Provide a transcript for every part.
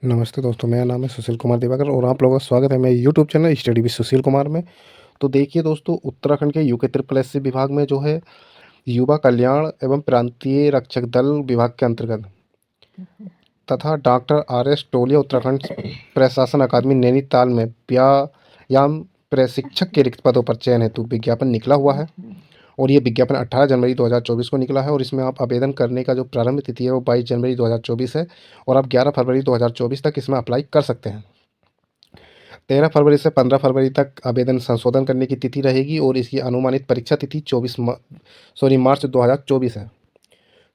नमस्ते दोस्तों, मेरा नाम है सुशील कुमार दिवाकर और आप लोगों का स्वागत है मेरे YouTube channel study with Sushil Kumar में। तो देखिए दोस्तों, उत्तराखंड के यूके ट्रिपल एससी विभाग में जो है युवा कल्याण एवं प्रांतीय रक्षक दल विभाग के अंतर्गत तथा डॉक्टर आर एस टोलिया उत्तराखंड प्रशासन अकादमी नैनीताल में व्यायाम प्रशिक्षक के रिक्त पदों पर चयन हेतु विज्ञापन निकला हुआ है। और ये विज्ञापन 18 जनवरी 2024 को निकला है और इसमें आप आवेदन करने का जो प्रारंभ तिथि है वो 22 जनवरी 2024 है और आप 11 फरवरी 2024 तक इसमें अप्लाई कर सकते हैं। 13 फरवरी से 15 फरवरी तक आवेदन संशोधन करने की तिथि रहेगी और इसकी अनुमानित परीक्षा तिथि मार्च 2024 है।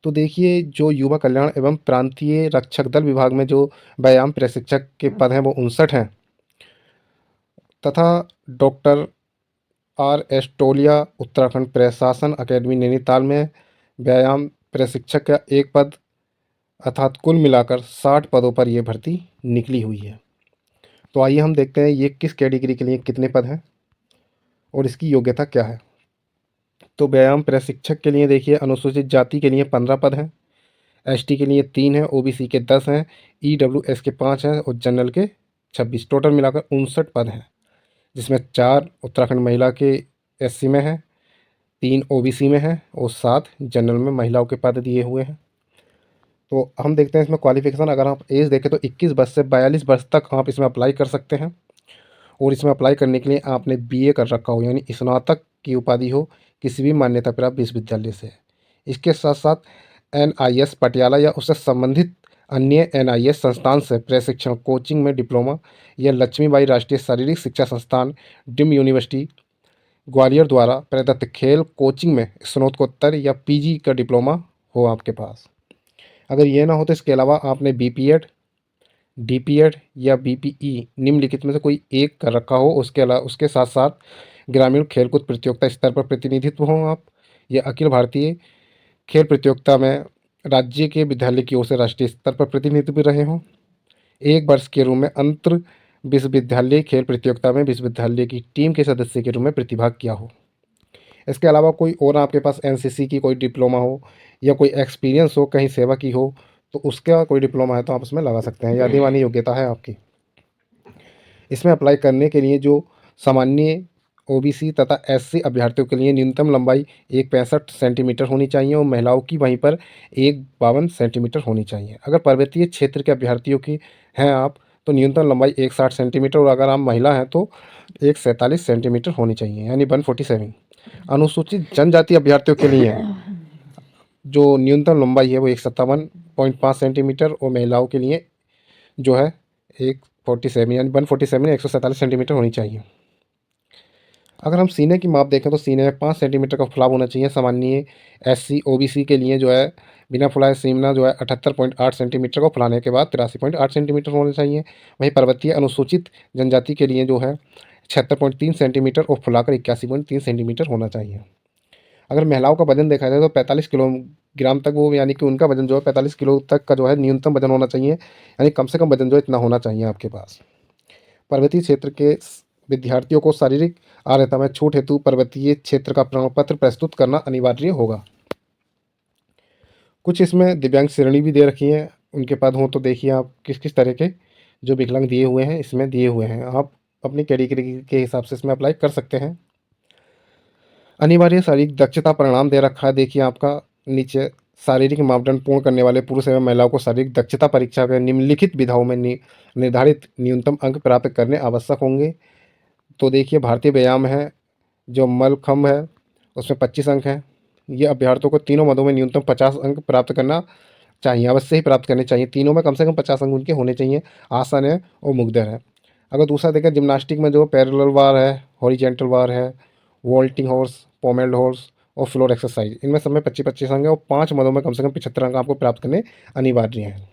तो देखिए, जो युवा कल्याण एवं प्रांतीय रक्षक दल विभाग में जो व्यायाम प्रशिक्षक के पद हैं वो 59 हैं तथा डॉक्टर आर एस टोलिया उत्तराखंड प्रशासन अकेडमी नैनीताल में व्यायाम प्रशिक्षक का एक पद अर्थात कुल मिलाकर 60 पदों पर यह भर्ती निकली हुई है। तो आइए हम देखते हैं ये किस कैटेगरी के लिए कितने पद हैं और इसकी योग्यता क्या है। तो व्यायाम प्रशिक्षक के लिए देखिए, अनुसूचित जाति के लिए 15 पद हैं, एसटी के लिए 3 हैं, ओबीसी के 10 हैं, ईडब्ल्यूएस के 5 हैं और जनरल के 26। टोटल मिलाकर 59 पद हैं, जिसमें 4 उत्तराखंड महिला के एससी में हैं, 3 ओबीसी में हैं और 7 जनरल में महिलाओं के पद दिए हुए हैं। तो हम देखते हैं इसमें क्वालिफिकेशन। अगर आप एज देखें तो 21 वर्ष से 42 वर्ष तक आप इसमें अप्लाई कर सकते हैं और इसमें अप्लाई करने के लिए आपने बीए कर रखा हो, यानी स्नातक की उपाधि हो किसी भी मान्यता प्राप्त विश्वविद्यालय से। इसके साथ साथ एनआईएस पटियाला या उससे संबंधित अन्य एनआईएस संस्थान से प्रशिक्षण कोचिंग में डिप्लोमा या लक्ष्मीबाई राष्ट्रीय शारीरिक शिक्षा संस्थान डिम यूनिवर्सिटी ग्वालियर द्वारा प्रदत्त खेल कोचिंग में स्नातकोत्तर या पीजी का डिप्लोमा हो आपके पास। अगर ये ना हो तो इसके अलावा आपने बीपीएड, डीपीएड या बीपीई निम्नलिखित में से कोई एक कर रखा हो। उसके अलावा उसके साथ साथ ग्रामीण खेलकूद प्रतियोगिता स्तर पर प्रतिनिधित्व हो आप, या अखिल भारतीय खेल प्रतियोगिता में राज्य के विद्यालय की ओर से राष्ट्रीय स्तर पर प्रतिनिधित्व भी रहे हों। 1 वर्ष के रूप में अंतर विश्वविद्यालय खेल प्रतियोगिता में विश्वविद्यालय की टीम के सदस्य के रूप में प्रतिभाग किया हो। इसके अलावा कोई और आपके पास एनसीसी की कोई डिप्लोमा हो या कोई एक्सपीरियंस हो, कहीं सेवा की हो, तो उसका कोई डिप्लोमा है तो आप उसमें लगा सकते हैं। यह अधिमानी योग्यता है आपकी। इसमें अप्लाई करने के लिए जो सामान्य ओबीसी तथा एससी अभ्यर्थियों के लिए न्यूनतम लंबाई 165 सेंटीमीटर होनी चाहिए और महिलाओं की वहीं पर 152 सेंटीमीटर होनी चाहिए। अगर पर्वतीय क्षेत्र के अभ्यर्थियों की हैं आप तो न्यूनतम लंबाई 160 सेंटीमीटर और अगर आप महिला हैं तो 147 सेंटीमीटर होनी चाहिए, यानी 147। अनुसूचित जनजाति अभ्यर्थियों के लिए जो न्यूनतम लंबाई है वो 157.5 सेंटीमीटर और महिलाओं के लिए जो है 147 यानी 147 147 सेंटीमीटर होनी चाहिए। अगर हम सीने की माप देखें तो सीने में 5 सेंटीमीटर का फुलाव होना चाहिए। सामान्य एससी ओबीसी के लिए जो है बिना फुलाए सीना जो है 78.8 सेंटीमीटर को फुलाने के बाद 83.8 सेंटीमीटर होना चाहिए। वहीं पर्वतीय अनुसूचित जनजाति के लिए जो है 76.3 सेंटीमीटर और फुलाकर 81.3 सेंटीमीटर होना चाहिए। अगर महिलाओं का वजन देखा जाए तो 45 किलोग्राम तक वो, यानी कि उनका वजन जो है 45 किलो तक का जो है न्यूनतम वजन होना चाहिए, यानी कम से कम वजन जो है इतना होना चाहिए आपके पास। पर्वतीय क्षेत्र के विद्यार्थियों को शारीरिक अर्हता में छूट हेतु पर्वतीय क्षेत्र का प्रमाण पत्र प्रस्तुत करना अनिवार्य होगा। कुछ इसमें दिव्यांग श्रेणी भी दे रखी है, उनके पद हों तो देखिए आप किस किस तरह के जो विकलांग दिए हुए हैं इसमें दिए हुए हैं। आप अपनी कैटेगरी के हिसाब से इसमें अप्लाई कर सकते हैं। अनिवार्य शारीरिक दक्षता परिणाम दे रखा है, देखिए आपका नीचे शारीरिक मापदंड पूर्ण करने वाले पुरुष एवं महिलाओं को शारीरिक दक्षता परीक्षा के निम्नलिखित विधाओं में निर्धारित न्यूनतम अंक प्राप्त करने आवश्यक होंगे। तो देखिए, भारतीय व्यायाम है, जो मलखम्ब है उसमें 25 अंक हैं। ये अभ्यर्थियों को तीनों मदों में न्यूनतम 50 अंक प्राप्त करना चाहिए, अवश्य ही प्राप्त करने चाहिए। तीनों में कम से कम 50 अंक उनके होने चाहिए। आसन है और मुग्दर है। अगर दूसरा देखें जिम्नास्टिक में जो पैरेलल बार है, हॉरिजेंटल बार है, वॉल्टिंग हॉर्स, पोमेल्ड हॉर्स और फ्लोर एक्सरसाइज, इनमें सब में 25-25 अंक है और 5 मदों में कम से कम 75 अंक आपको प्राप्त करने अनिवार्य हैं।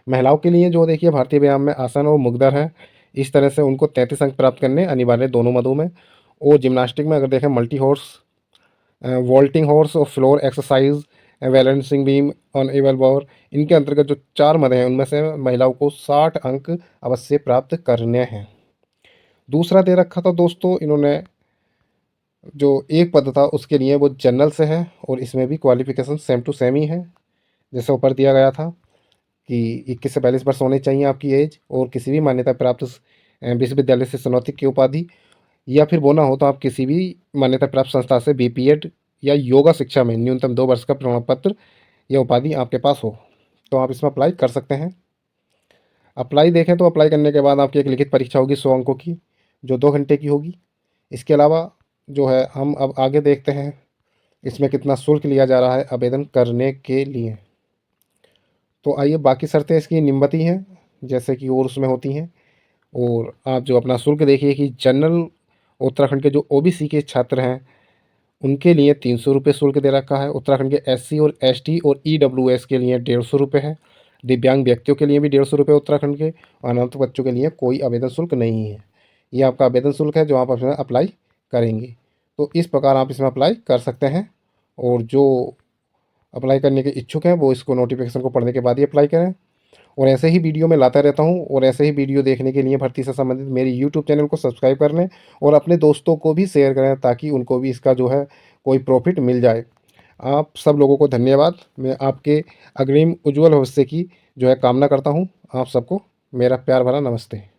महिलाओं के लिए जो देखिए भारतीय व्यायाम में आसन और मुग्दर है, इस तरह से उनको 33 अंक प्राप्त करने अनिवार्य दोनों मदों में। और जिम्नास्टिक में अगर देखें मल्टी हॉर्स, वॉल्टिंग हॉर्स और फ्लोर एक्सरसाइज, बैलेंसिंग बीम ऑन एबल बार, इनके अंतर्गत जो 4 मद हैं उनमें से महिलाओं को 60 अंक अवश्य प्राप्त करने हैं। दूसरा दे रखा था दोस्तों इन्होंने, जो एक पद था उसके लिए वो जनरल से है और इसमें भी क्वालिफिकेशन सेम टू सेम ही है जैसे ऊपर दिया गया था। कि 21 से 42 वर्ष होनी चाहिए आपकी एज, और किसी भी मान्यता प्राप्त विश्वविद्यालय से स्नातक की उपाधि, या फिर बोना हो तो आप किसी भी मान्यता प्राप्त संस्था से बीपीएड या योगा शिक्षा में न्यूनतम 2 वर्ष का प्रमाण पत्र या उपाधि आपके पास हो, तो आप इसमें अप्लाई कर सकते हैं। अप्लाई देखें तो अप्लाई करने के बाद आपकी एक लिखित परीक्षा होगी 100 अंकों की, जो 2 घंटे की होगी। इसके अलावा जो है हम अब आगे देखते हैं इसमें कितना शुल्क लिया जा रहा है आवेदन करने के लिए। तो आइए, बाकी शर्तें इसकी निम्नवत हैं जैसे कि और उसमें होती हैं। और आप जो अपना शुल्क देखिए कि जनरल उत्तराखंड के जो ओबीसी के छात्र हैं उनके लिए 300 रुपये शुल्क दे रखा है। उत्तराखंड के एससी और एसटी और ईडब्ल्यूएस के लिए 150 रुपये है। दिव्यांग व्यक्तियों के लिए भी 150 रुपये उत्तराखंड के, और अनाथ बच्चों के लिए कोई आवेदन शुल्क नहीं है। ये आपका आवेदन शुल्क है जो आप इसमें अप्लाई करेंगे। तो इस प्रकार आप इसमें अप्लाई कर सकते हैं। और जो अप्लाई करने के इच्छुक हैं वो इसको नोटिफिकेशन को पढ़ने के बाद ही अप्लाई करें। और ऐसे ही वीडियो मैं लाता रहता हूँ, और ऐसे ही वीडियो देखने के लिए भर्ती से संबंधित मेरी यूट्यूब चैनल को सब्सक्राइब कर लें और अपने दोस्तों को भी शेयर करें ताकि उनको भी इसका जो है कोई प्रॉफिट मिल जाए। आप सब लोगों को धन्यवाद। मैं आपके अग्रिम उज्ज्वल भविष्य की जो है कामना करता हूँ। आप सबको मेरा प्यार भरा नमस्ते।